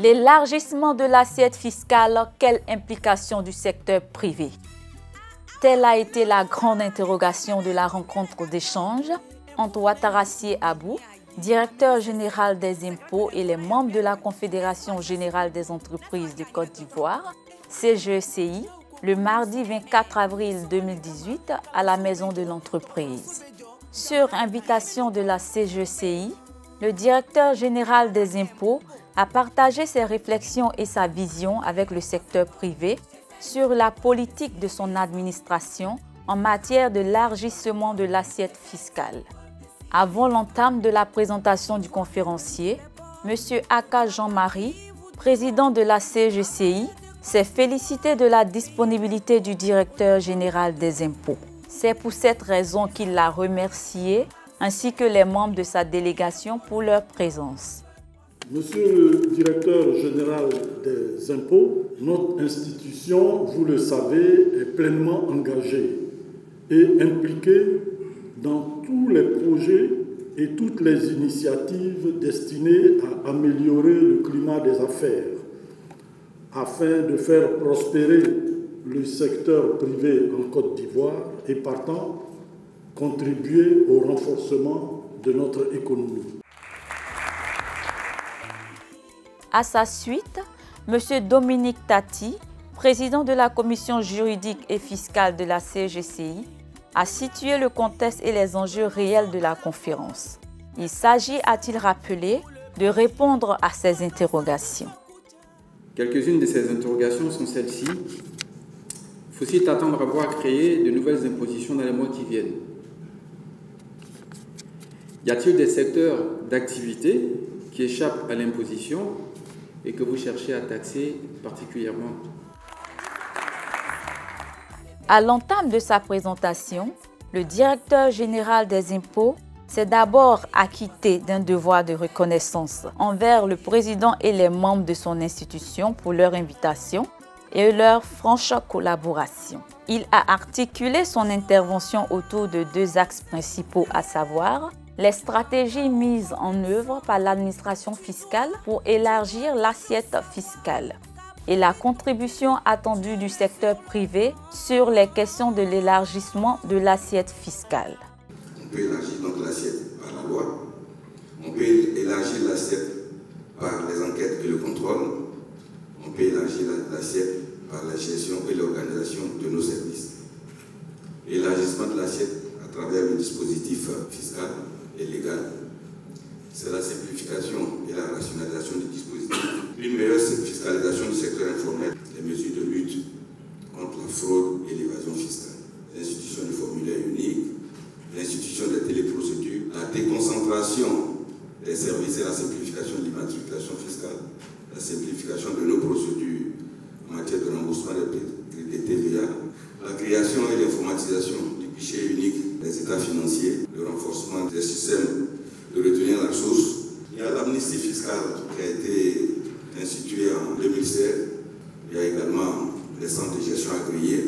L'élargissement de l'assiette fiscale, quelle implication du secteur privé? Telle a été la grande interrogation de la rencontre d'échange entre Ouattara Sy Abou, directeur général des impôts, et les membres de la Confédération générale des entreprises de Côte d'Ivoire, CGECI, le mardi 24 avril 2018 à la maison de l'entreprise. Sur invitation de la CGECI, le directeur général des impôts a partagé ses réflexions et sa vision avec le secteur privé sur la politique de son administration en matière de l'élargissement de l'assiette fiscale. Avant l'entame de la présentation du conférencier, M. Aka Jean-Marie, président de la CGECI, s'est félicité de la disponibilité du directeur général des impôts. C'est pour cette raison qu'il l'a remercié, ainsi que les membres de sa délégation pour leur présence. Monsieur le directeur général des impôts, notre institution, vous le savez, est pleinement engagée et impliquée dans tous les projets et toutes les initiatives destinées à améliorer le climat des affaires, afin de faire prospérer le secteur privé en Côte d'Ivoire et partant contribuer au renforcement de notre économie. À sa suite, M. Dominique Tati, président de la commission juridique et fiscale de la CGECI, a situé le contexte et les enjeux réels de la conférence. Il s'agit, a-t-il rappelé, de répondre à ces interrogations. Quelques-unes de ces interrogations sont celles-ci. Faut-il attendre à voir créer de nouvelles impositions dans les mois qui viennent? Y a-t-il des secteurs d'activité qui échappent à l'imposition et que vous cherchez à taxer particulièrement? À l'entame de sa présentation, le directeur général des impôts s'est d'abord acquitté d'un devoir de reconnaissance envers le président et les membres de son institution pour leur invitation et leur franche collaboration. Il a articulé son intervention autour de deux axes principaux, à savoir les stratégies mises en œuvre par l'administration fiscale pour élargir l'assiette fiscale et la contribution attendue du secteur privé sur les questions de l'élargissement de l'assiette fiscale. On peut élargir donc l'assiette par la loi, on peut élargir l'assiette par les enquêtes et le contrôle, on peut élargir l'assiette par la gestion et l'organisation de nos services. L'élargissement de l'assiette à travers le dispositif fiscal et légal, c'est la simplification et la rationalisation du dispositif, une meilleure fiscalisation du secteur informel, les mesures de lutte contre la fraude et l'évasion fiscale, l'institution du formulaire unique, l'institution des téléprocédures, la déconcentration des services et la simplification de l'immatriculation fiscale, la simplification de nos procédures en matière de remboursement des TVA, la création et l'informatisation du guichet unique des états financiers, le renforcement des systèmes de retenir la source. Il y a l'amnistie fiscale qui a été instituée en 2016. Il y a également les centres de gestion agréés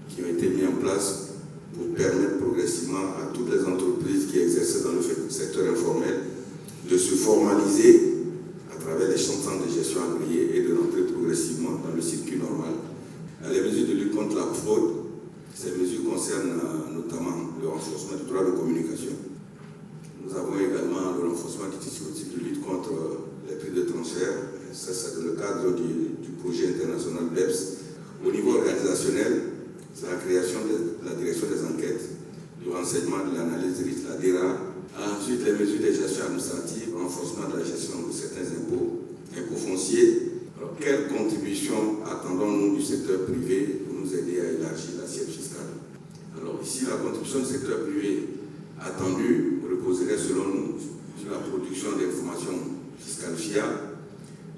qui ont été mis en place pour permettre progressivement à toutes les entreprises qui exercent dans le secteur informel de se formaliser à travers les centres de gestion agréés et de rentrer progressivement dans le circuit normal. Les mesures de lutte contre la fraude, ces mesures concernent notamment le renforcement du droit de communication. Nous avons également le renforcement du dispositif de lutte contre les prix de transfert. Ça, c'est dans le cadre du projet international BEPS. Au niveau organisationnel, c'est la création de la direction des enquêtes, du renseignement, de l'analyse de risque, la DERA. Ensuite, les mesures de gestion administrative, renforcement de la gestion de certains impôts fonciers. Alors, quelle contribution attendons-nous du secteur privé pour nous aider à élargir l'assiette fiscale? Alors ici, la contribution du secteur privé attendue reposerait selon nous sur la production d'informations fiscales fiables,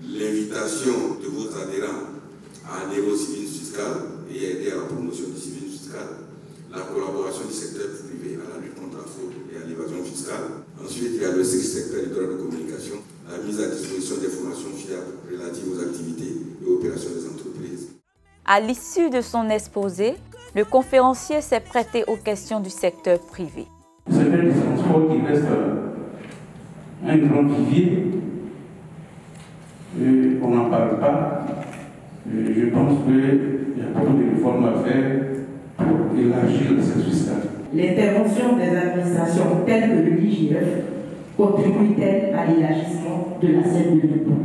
l'invitation de vos adhérents à adhérer au civisme fiscal et aider à la promotion du civisme fiscal, la collaboration du secteur privé à la lutte contre la fraude et à l'évasion fiscale. Ensuite, il y a le secteur du droit de communication, la mise à disposition d'informations fiables relatives aux activités et opérations des entreprises. À l'issue de son exposé, le conférencier s'est prêté aux questions du secteur privé. Le secteur du transport qui reste un grand vivier on n'en parle pas. Je pense qu'il y a beaucoup de réformes à faire pour élargir l'assiette fiscale. L'intervention des administrations telles que l'IGF contribue-t-elle à l'élargissement de l'assiette de l'impôt?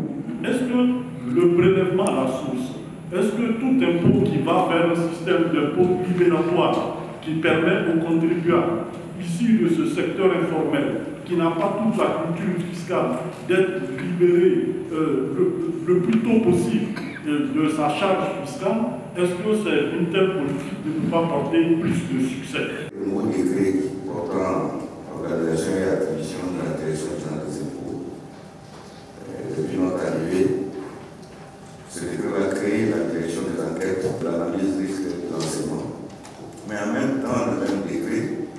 Est-ce que le prélèvement à la source, est-ce que tout impôt qui va vers un système d'impôt libératoire qui permet aux contribuables issus de ce secteur informel, qui n'a pas toute la culture fiscale, d'être libéré le plus tôt possible de sa charge fiscale, est-ce que c'est une telle politique qui ne peut pas porter plus de succès? Le nouveau décret portant organisation et attribution de la direction générale des impôts, depuis notre arrivée, ce décret va créer la direction des enquêtes, de l'analyse risque de l'enseignement. Mais en même temps, le même décret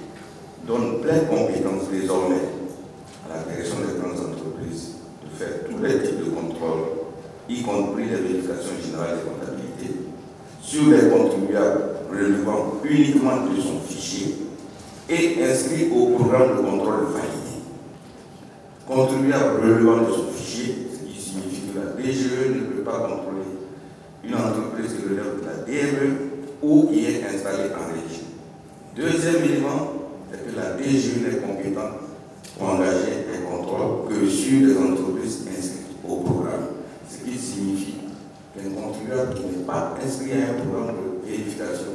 donne plein de compétences désormais à la direction des grandes entreprises de faire tous les types de contrôles, y compris les vérifications générales de comptabilité, sur les contribuables relevant uniquement de son fichier et inscrits au programme de contrôle validé. Contribuable relevant de son fichier, ce qui signifie que la DGE ne peut pas contrôler une entreprise qui relève de la DRE ou qui est installée en régie. Deuxième élément, c'est que la DGE n'est compétente pour engager des contrôles que sur les entreprises inscrites au programme. Ce qui signifie qu'un contribuable qui n'est pas inscrit à un programme de vérification,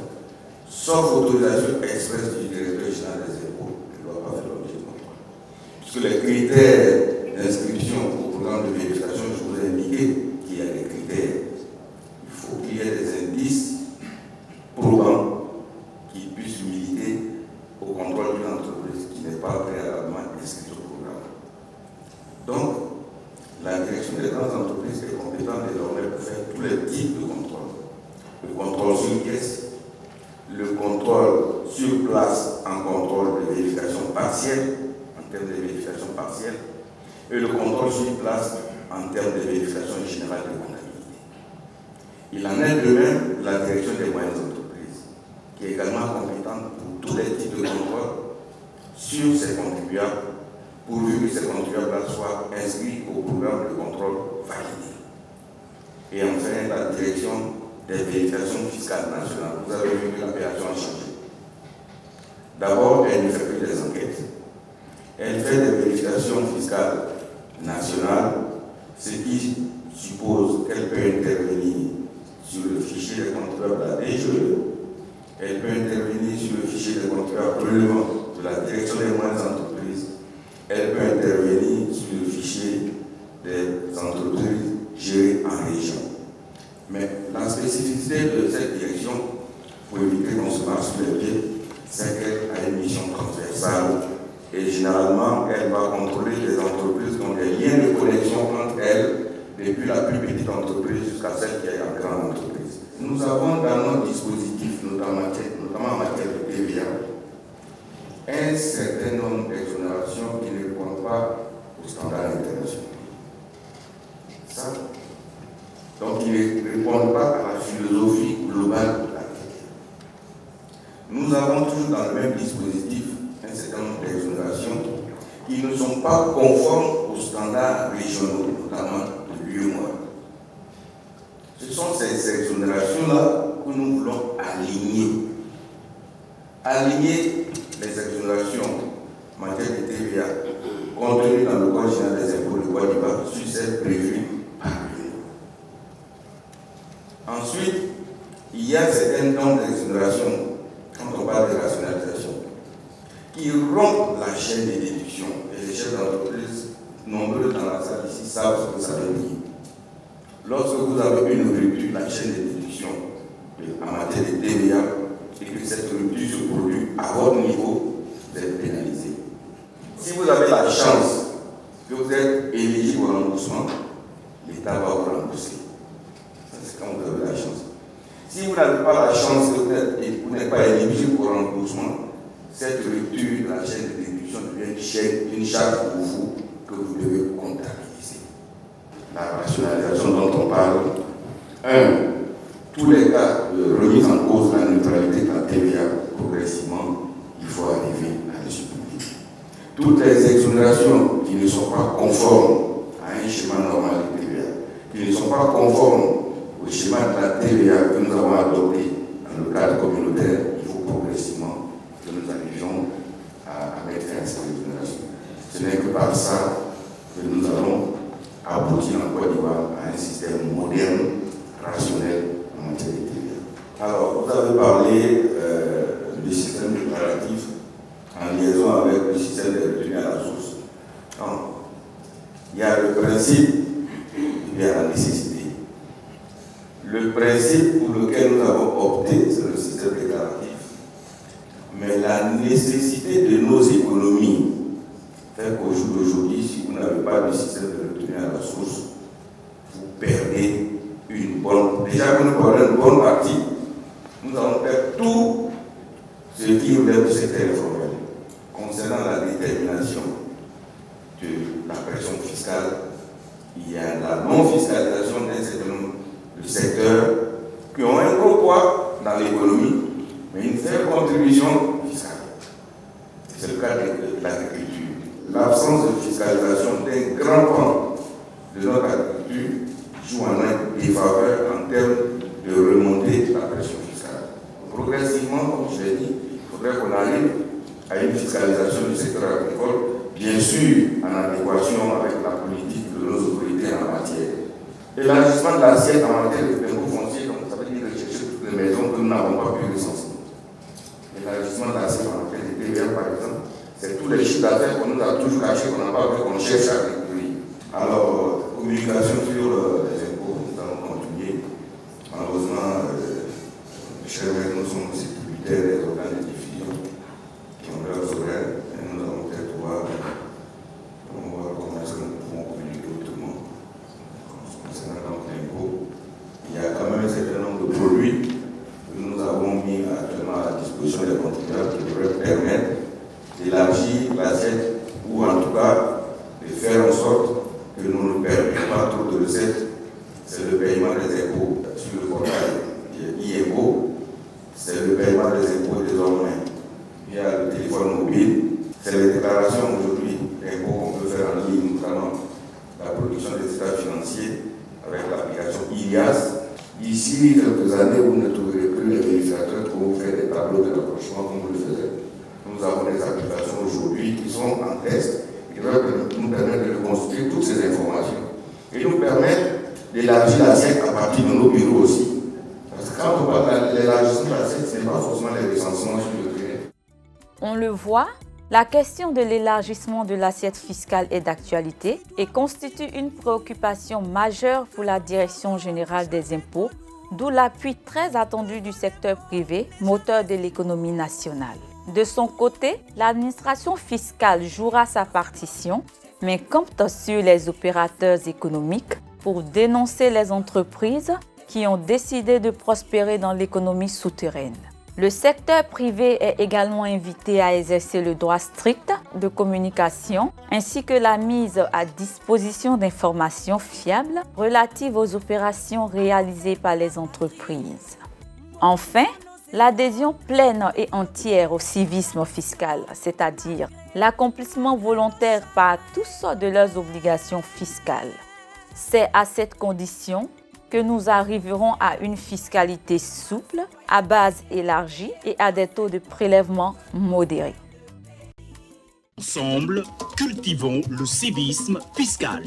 sauf autorisation expresse du directeur général des impôts, ne doit pas faire l'objet de contrôle. Puisque les critères d'inscription au programme de vérification, je vous ai indiqué qu'il y a des critères. Il faut qu'il y ait des indices probants qui puissent militer au contrôle d'une entreprise qui n'est pas préalablement inscrite au programme. Donc, la direction des grandes entreprises est compétente désormais pour faire tous les types de contrôles. Le contrôle sur pièce, le contrôle sur place en contrôle de vérification partielle, en termes de vérification partielle, et le contrôle sur place en termes de vérification générale de comptabilité. Il en est de même la direction des moyennes entreprises, qui est également compétente pour tous les types de contrôles sur ses contribuables, pourvu que ces contribuables soient inscrits au programme de contrôle validé. Et enfin, la direction des vérifications fiscales nationales. Vous avez vu que l'appellation a changé. D'abord, elle ne fait plus des enquêtes. Elle fait des vérifications fiscales nationales, ce qui suppose qu'elle peut intervenir sur le fichier des contribuables de la DGE. Elle peut intervenir sur le fichier des contribuables relevant de la direction des moyennes entreprises. Elle peut intervenir sur le fichier des entreprises gérées en région. Mais la spécificité de cette direction, pour éviter qu'on se marche sur les pieds, c'est qu'elle a une mission transversale et généralement, elle va contrôler les entreprises qui ont des liens de connexion entre elles, depuis la plus petite entreprise jusqu'à celle qui est en grande entreprise. Nous avons dans notre dispositif, notamment en matière de TVA, un certain nombre d'exonérations qui ne répondent pas aux standards internationaux. Ça, donc, ils ne répondent pas à la philosophie globale de la TVA. Nous avons toujours dans le même dispositif un certain nombre d'exonérations qui ne sont pas conformes aux standards régionaux, notamment de l'UEMOA. Ce sont ces exonérations-là que nous voulons aligner. Aligner les exonérations en matière de TVA contenues dans le Code général des impôts de Côte d'Ivoire sur celles prévues par l'UE. Ensuite, il y a certains nombre d'exonérations, quand on parle de rationalisation, qui rompent la chaîne des déductions. Et les chefs d'entreprise, nombreux dans la salle ici, savent ce que ça veut dire. Lorsque vous avez une rupture de la chaîne des déductions en matière de TVA, et que cette rupture se produit à votre niveau, vous êtes pénalisé. Si vous avez la chance que vous êtes éligible au remboursement, l'État va vous rembourser. C'est quand vous avez la chance. Si vous n'avez pas la chance que vous n'êtes pas éligible au remboursement, cette rupture de la chaîne de déduction devient une charge pour vous que vous devez comptabiliser. La rationalisation dont on parle, tous les cas de remise en cause de la neutralité de la TVA, progressivement, il faut arriver à les supprimer. Toutes les exonérations qui ne sont pas conformes à un schéma normal de TVA, qui ne sont pas conformes au schéma de la TVA que nous avons adopté dans le cadre communautaire, il faut progressivement que nous arrivions à mettre fin à cette exonération. Ce n'est que par ça que nous allons aboutir en Côte d'Ivoire à un système moderne, rationnel en matière de TVA. Alors, vous avez parlé du système déclaratif en liaison avec le système de retenue à la source. Donc, il y a le principe et il y a la nécessité. Le principe pour lequel nous avons opté, c'est le système déclaratif. Mais la nécessité de nos économies fait qu'au jour d'aujourd'hui, si vous n'avez pas de système de retenue à la source, vous perdez une bonne... Déjà que nous perdons une bonne partie, nous allons perdre tout ce qui relève du secteur informel. Concernant la détermination de la pression fiscale, il y a la non-fiscalisation d'un certain nombre de secteurs qui ont un gros poids dans l'économie, mais une faible contribution fiscale. C'est le cas de l'agriculture. L'absence de fiscalisation d'un grand pan de notre agriculture joue en défaveur en termes de remontée de la pression fiscale. Progressivement, comme je l'ai dit, il faudrait qu'on arrive à une fiscalisation du secteur agricole, bien sûr en adéquation avec la politique de nos autorités en la matière. L'élargissement de l'assiette en matière d'impôts fonciers, donc ça veut dire rechercher toutes les maisons que nous n'avons pas pu recenser. L'élargissement de l'assiette en matière de TVA, par exemple, c'est tous les chiffres d'affaires qu'on nous a toujours cachés, qu'on n'a pas vu, qu'on cherche à récupérer. Alors, communication sur les impôts, nous allons continuer. Malheureusement, chers maîtres, nous sommes aussi tributaires des organes de diffusion qui ont leurs horaires, et nous allons peut-être voir comment est-ce que nous pouvons communiquer autrement. Concernant donc l'impôt, il y a quand même un certain nombre de produits que nous avons mis actuellement à la disposition des contribuables qui devraient permettre d'élargir l'assiette ou en tout cas de faire en sorte que nous ne perdions pas trop de recettes. C'est le paiement des impôts sur le portail IMO, c'est le paiement des impôts désormais via le téléphone mobile, c'est les déclarations aujourd'hui d'impôts qu'on peut faire en ligne, notamment la production des états financiers avec l'application IAS. D'ici quelques années, vous ne trouverez plus les vérificateurs pour vous faire des tableaux de rapprochement comme vous le faisiez. Nous avons des applications aujourd'hui qui sont en test, qui doivent nous permettre de reconstruire toutes ces informations et nous permettre d'élargir l'assiette à partir de nos bureaux aussi. Parce que quand on parle de l'élargissement de l'assiette, ce n'est pas forcément les recensements sur le terrain. On le voit, la question de l'élargissement de l'assiette fiscale est d'actualité et constitue une préoccupation majeure pour la Direction générale des impôts, d'où l'appui très attendu du secteur privé, moteur de l'économie nationale. De son côté, l'administration fiscale jouera sa partition, mais compte sur les opérateurs économiques pour dénoncer les entreprises qui ont décidé de prospérer dans l'économie souterraine. Le secteur privé est également invité à exercer le droit strict de communication ainsi que la mise à disposition d'informations fiables relatives aux opérations réalisées par les entreprises. Enfin, l'adhésion pleine et entière au civisme fiscal, c'est-à-dire l'accomplissement volontaire par tous de leurs obligations fiscales. C'est à cette condition que nous arriverons à une fiscalité souple, à base élargie et à des taux de prélèvement modérés. Ensemble, cultivons le civisme fiscal.